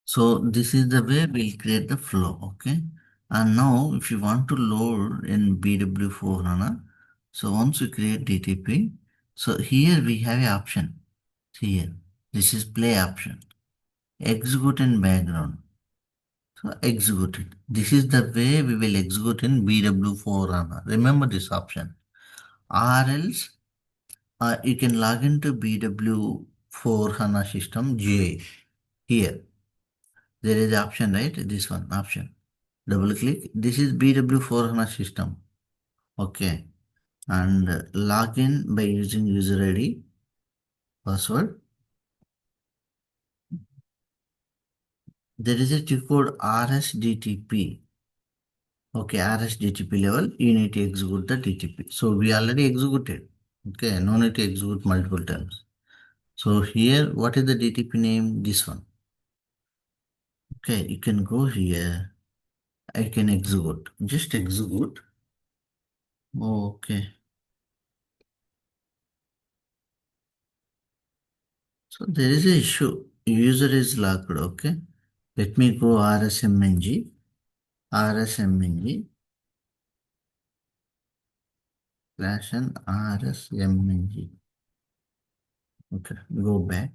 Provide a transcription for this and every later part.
So this is the way we'll create the flow, okay? And now if you want to load in BW4 HANA, so once you create DTP, so here we have an option. Here, this is play option. Execute in background. So execute it. This is the way we will execute in BW4 HANA. Remember this option. Or else you can log into BW4 HANA system GA. Here, there is option, right? This one option. Double click. This is BW4 HANA system. Okay. And log in by using user ID, password. There is a cheat code RSDTP. Okay, RSDTP level, you need to execute the DTP. So we already executed. Okay, no need to execute multiple times. So here, what is the DTP name? This one. Okay, you can go here. I can execute. Just execute. Okay. So there is a issue. User is locked. Okay. Let me go RSMNG. RSMNG. Slash and RSMNG. Okay. Go back.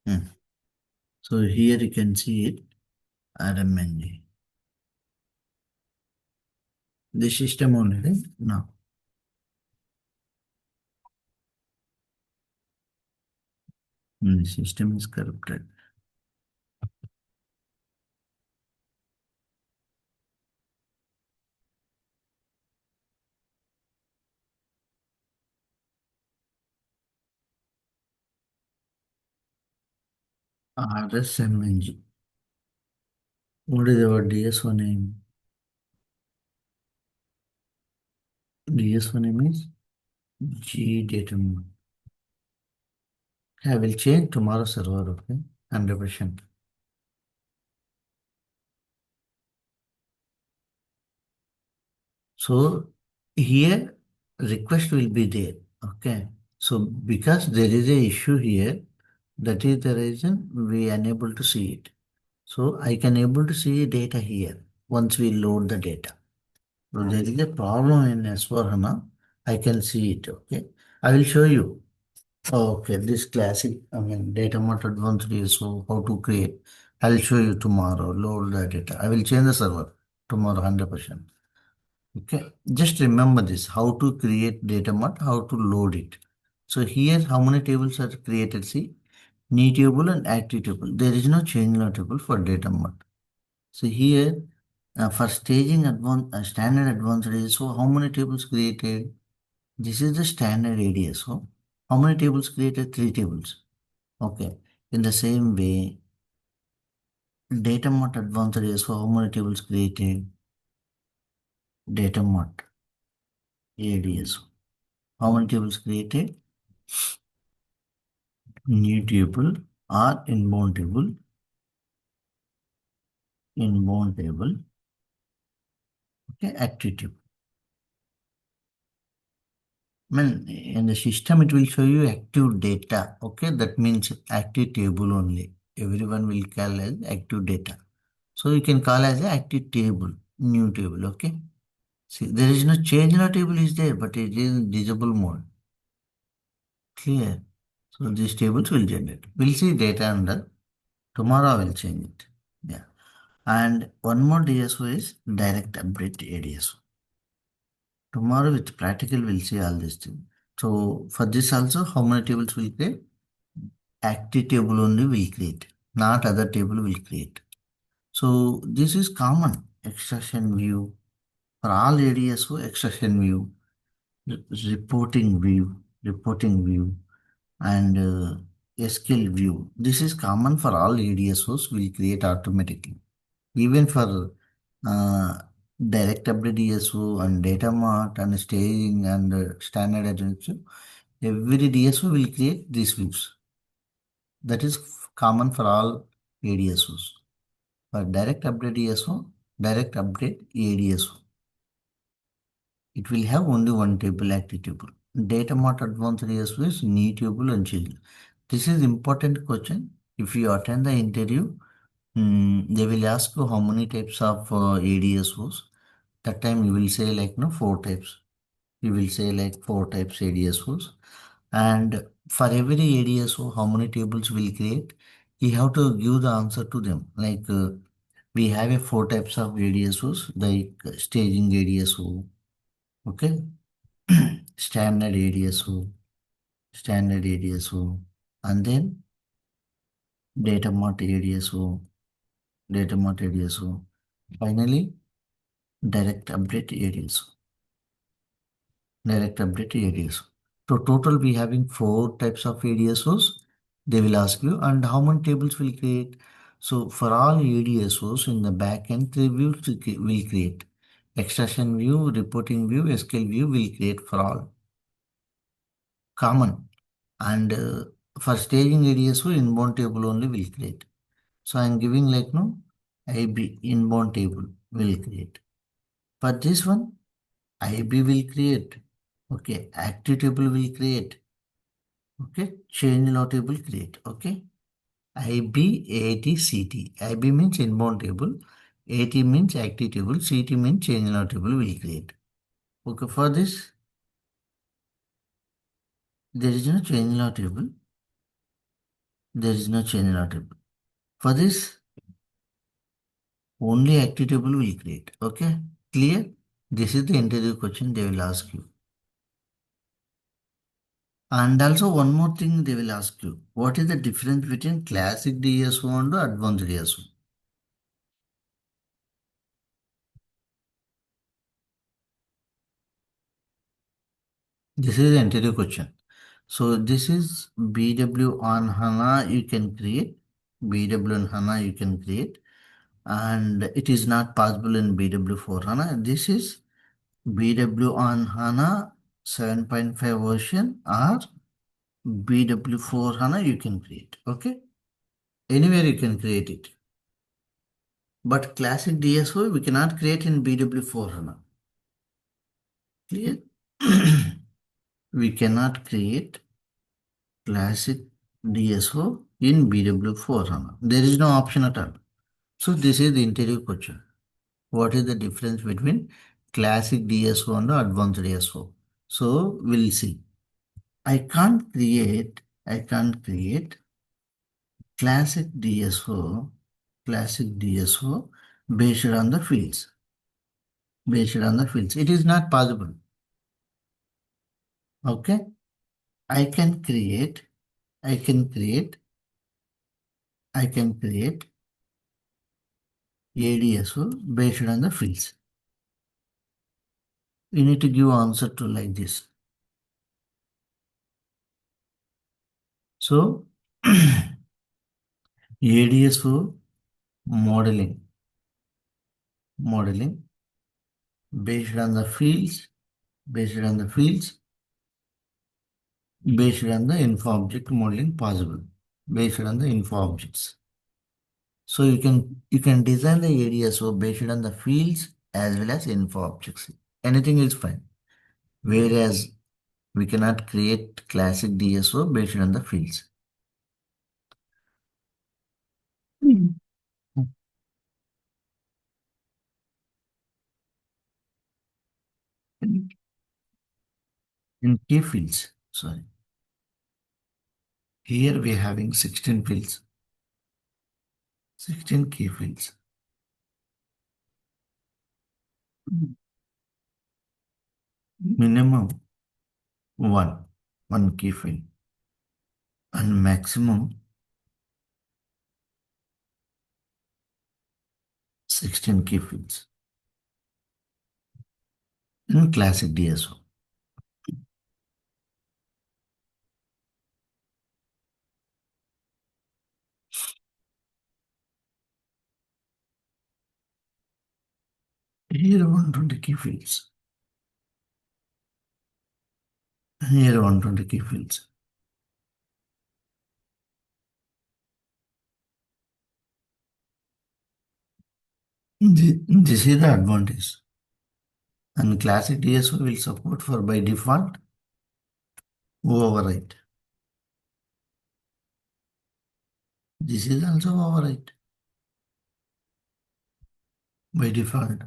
Hmm. So here you can see it. RMNG. The system only, right? No. The system is corrupted. RSMNG. What is our DSO name? DSO name is G datum. I will change tomorrow server, okay? 100%. So here request will be there. Okay. So because there is a issue here, that is the reason we unable to see it. So I can able to see data here once we load the data. So there is a problem in S4HANA. I can see it. Okay. I will show you. Okay, this classic, data mart advanced DSO, how to create. I'll show you tomorrow. Load the data. I will change the server tomorrow 100%. Okay, just remember this, how to create data mart, how to load it. So here, how many tables are created? See, new table and active table. There is no change law table for data mart. So here, for staging standard advanced ADSO, how many tables created? This is the standard ADSO. How many tables created? 3 tables. Okay. In the same way, data mart advanced ADSO, how many tables created? Data mart ADSO. How many tables created? New table or inbound table, okay, active table. In the system it will show you active data, okay, that means active table only. Everyone will call as active data. So you can call as active table, new table, okay. See, there is no change in a table is there, but it is in disable mode. Clear? So these tables will generate. We'll see data under. Tomorrow I will change it. Yeah. And one more DSO is direct update ADSO. Tomorrow with practical we'll see all these things. So for this also, how many tables will create? Active table only will create, not other table will create. So this is common extraction view for all ADSO, extraction view, reporting view, and SQL view. This is common for all ADSOs will create automatically. Even for uh, direct update DSO and data mart and staging and standard adventure, every DSO will create these views. That is common for all ADSOs. For direct update DSO, direct update ADSO, it will have only one table, active table. Data mart advanced DSO is new table and change. This is important question. If you attend the interview, they will ask you how many types of ADSOs. That time you will say like no four types. You will say like four types ADSOs. And for every ADSO, how many tables will create? You have to give the answer to them. Like we have a four types of ADSOs, like staging ADSO, okay, standard ADSO, standard ADSO, and then data mart ADSO, data mart ADSO. Finally, direct update ADSO, direct update ADSO. So total we having four types of ADSOs. They will ask you and how many tables will create. So for all ADSOs in the backend, three views will create. Extraction view, reporting view, SQL view will create for all. Common. And for staging ADSO, inbound table only will create. So I'm giving like no IB inbound table will create. For this one, IB will create. Okay, active table will create. Okay, change law table create. Okay, IB, AT, CT. IB means inbound table. AT means active table. CT means change law table will create. Okay, for this, there is no change law table. There is no change law table. For this, only active table will create. Okay, clear? This is the interview question they will ask you. And also one more thing they will ask you. What is the difference between classic DSO and advanced DSO? This is the interview question. So this is BW on HANA you can create. BW on HANA you can create. And it is not possible in BW for HANA. This is BW on HANA 7.5 version or BW for HANA you can create. Okay. Anywhere you can create it. But classic DSO we cannot create in BW for HANA. Clear? We cannot create classic DSO in BW4 HANA. There is no option at all. So this is the interview question. What is the difference between classic DSO and advanced DSO? So we'll see. I can't create classic DSO based on the fields. Based on the fields. It is not possible. Okay. I can create, I can create, I can create ADSO based on the fields. You need to give answer to like this. So ADSO modeling based on the fields, based on the fields, based on the info object modeling possible, based on the info objects. So you can design the ADSO based on the fields as well as info objects. Anything is fine. Whereas we cannot create classic DSO based on the fields. Mm. In key fields, sorry. Here we are having 16 fields, 16 key fields. Minimum one key field and maximum 16 key fields in classic DSO. Here 120 key fields. Here 120 key fields. This is the advantage. And classic DSO will support for by default overwrite. This is also overwrite by default.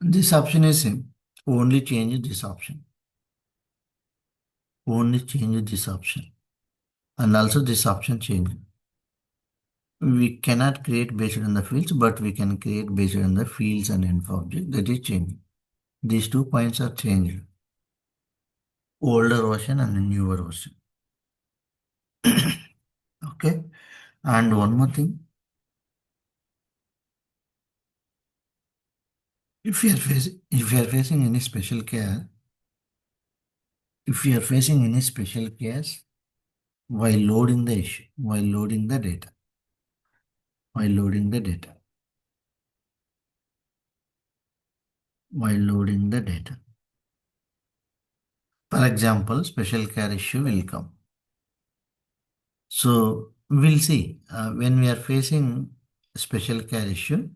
This option is same. Only change this option. Only change this option. And also this option change. We cannot create based on the fields, but we can create based on the fields and info object. That is changing. These 2 points are changed. Older version and a newer version. Okay. And one more thing. If you are facing any special care, if you are facing any special case while loading the issue, while loading the data, while loading the data. For example, special care issue will come. So we'll see when we are facing special care issue,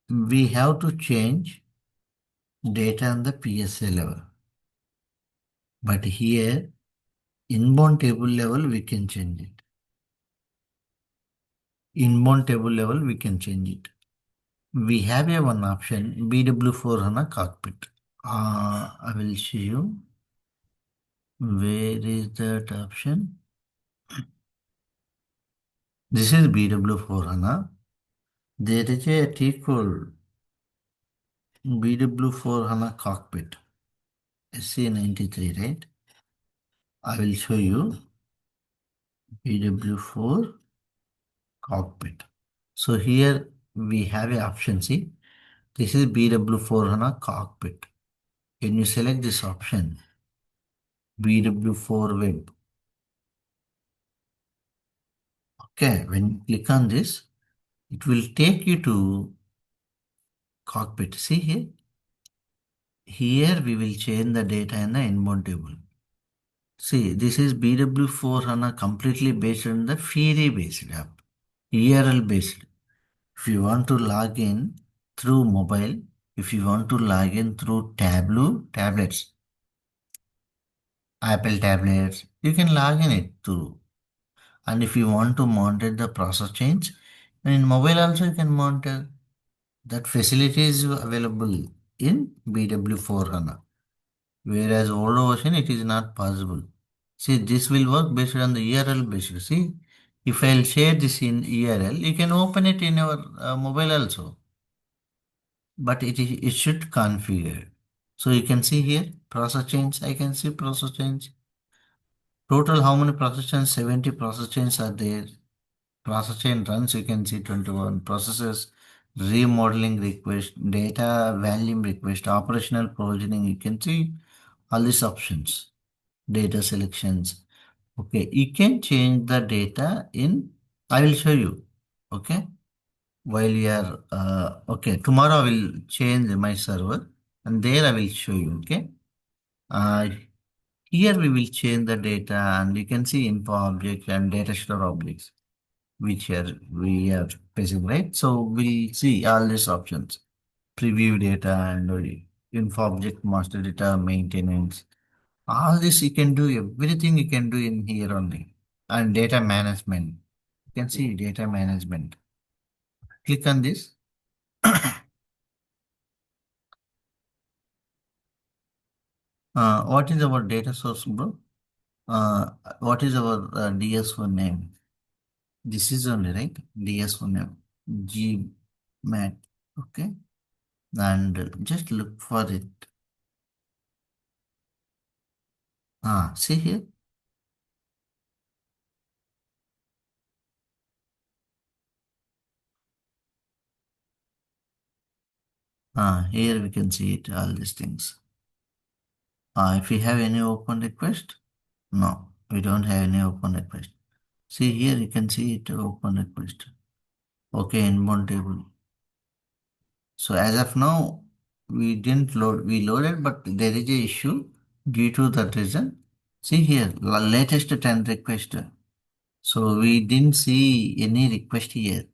we have to change data on the PSA level. But here, inbound table level, we can change it. Inbound table level, we can change it. We have a one option, BW4 HANA cockpit. I will show you. Where is that option? This is BW4 HANA. There is a T called BW4 HANA cockpit. SC93, right? I will show you BW4 cockpit. So here we have a option C. This is BW4 HANA cockpit. When you select this option, BW4 web. Okay, when you click on this, it will take you to cockpit. See here. Here we will change the data in the inbound table. See, this is BW4 HANA completely based on the Fiori based app, URL based. If you want to log in through mobile, if you want to log in through Tableau tablets, Apple tablets, you can log in it through. And if you want to monitor the process change, in mobile also you can monitor. That facility is available in BW4 HANA. Whereas older version it is not possible. See, this will work based on the URL based. See, if I'll share this in URL, you can open it in your mobile also. But it should configure. So you can see here process change. I can see process change. Total how many process change? 70 process changes are there. Process chain runs, you can see 21 processes, remodeling request, data volume request, operational provisioning. You can see all these options, data selections. Okay, you can change the data in, I will show you. Okay, while you are, okay, tomorrow I will change my server and there I will show you. Okay, uh, here we will change the data and you can see info object and data store objects which are we are facing, right? So we'll see all these options. Preview data and info object, master data, maintenance. All this you can do, everything you can do in here only. And data management. You can see data management. Click on this. What is our data source, bro? What is our DSO name? This is only, right? DSO name. GMAT. Okay. And just look for it. See here. Here we can see it, all these things. If we have any open request, no, we don't have any open request. See here, you can see it open request. Okay, inbound table. So as of now, we didn't load, we loaded, but there is a issue due to that reason. See here, latest 10 request. So we didn't see any request here.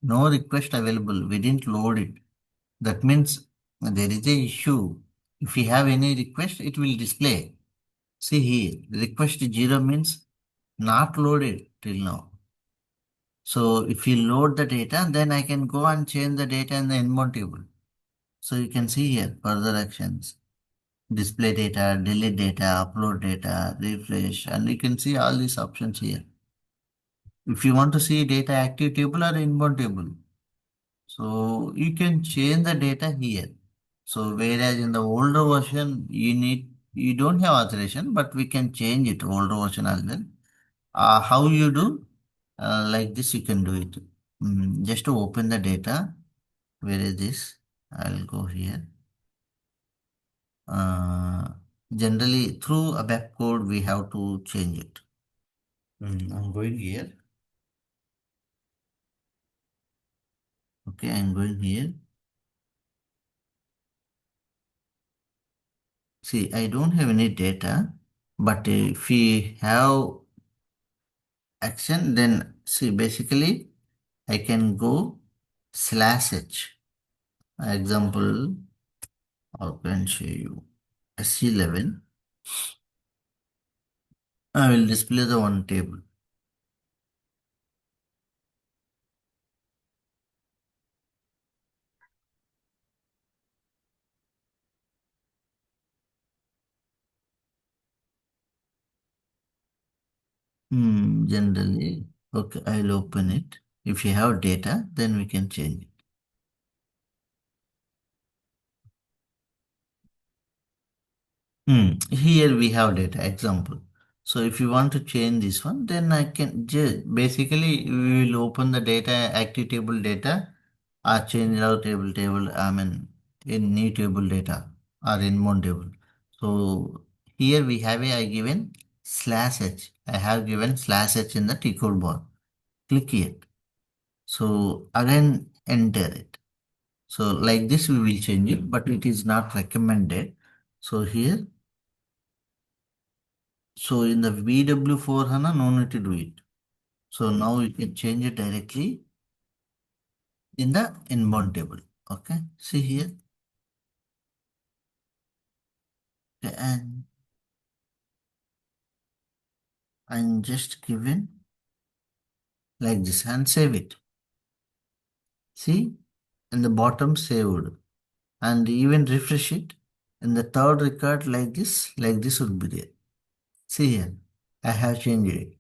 No request available. We didn't load it. That means there is a issue. If we have any request, it will display. See here, request 0 means not loaded till now. So if you load the data, then I can go and change the data in the inbound table. So you can see here further actions, display data, delete data, upload data, refresh, and you can see all these options here. If you want to see data active table or inbound table, so you can change the data here. So whereas in the older version, you don't have authorization, but we can change it older version as well. How you do? Like this, you can do it. Just to open the data. Where is this? I'll go here. Uh, Generally, through a back code, we have to change it. I'm going here. Okay, I'm going here. See, I don't have any data, but if we have action, then see, basically, I can go /h. Example, I can show you SC11. I will display the one table. Generally, okay, I'll open it. If you have data, then we can change it. Here we have data example. So if you want to change this one, then I can just basically we will open the data active table data or change out table. I mean in new table data or in one table. So here we have a I given /h. I have given /h in the T code bar. Click here. So again enter it. So like this we will change it, but it is not recommended. So here, so in the VW4 HANA, no need to do it. So now you can change it directly in the inbound table. Okay, see here. Okay, and I'm just given like this and save it. See, in the bottom saved and even refresh it. In the third record like this would be there. See here, I have changed it.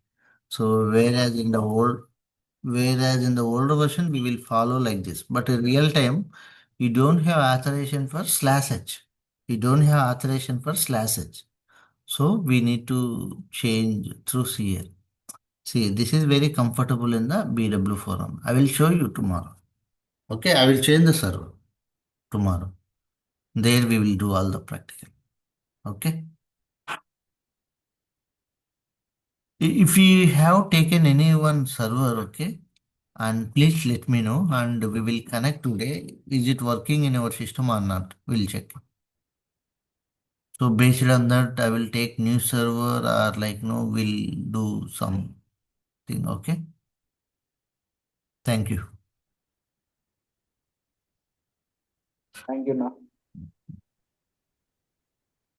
So whereas in the older version we will follow like this, but in real time you don't have authorization for /h. You don't have authorization for /h. So we need to change through here. See, this is very comfortable in the BW forum. I will show you tomorrow. Okay, I will change the server tomorrow. There we will do all the practical. Okay. If you have taken any one server, okay, and please let me know and we will connect today. Is it working in our system or not? We'll check. So based on that, I will take new server or like no, we'll do something. Okay. Thank you. Thank you, Na.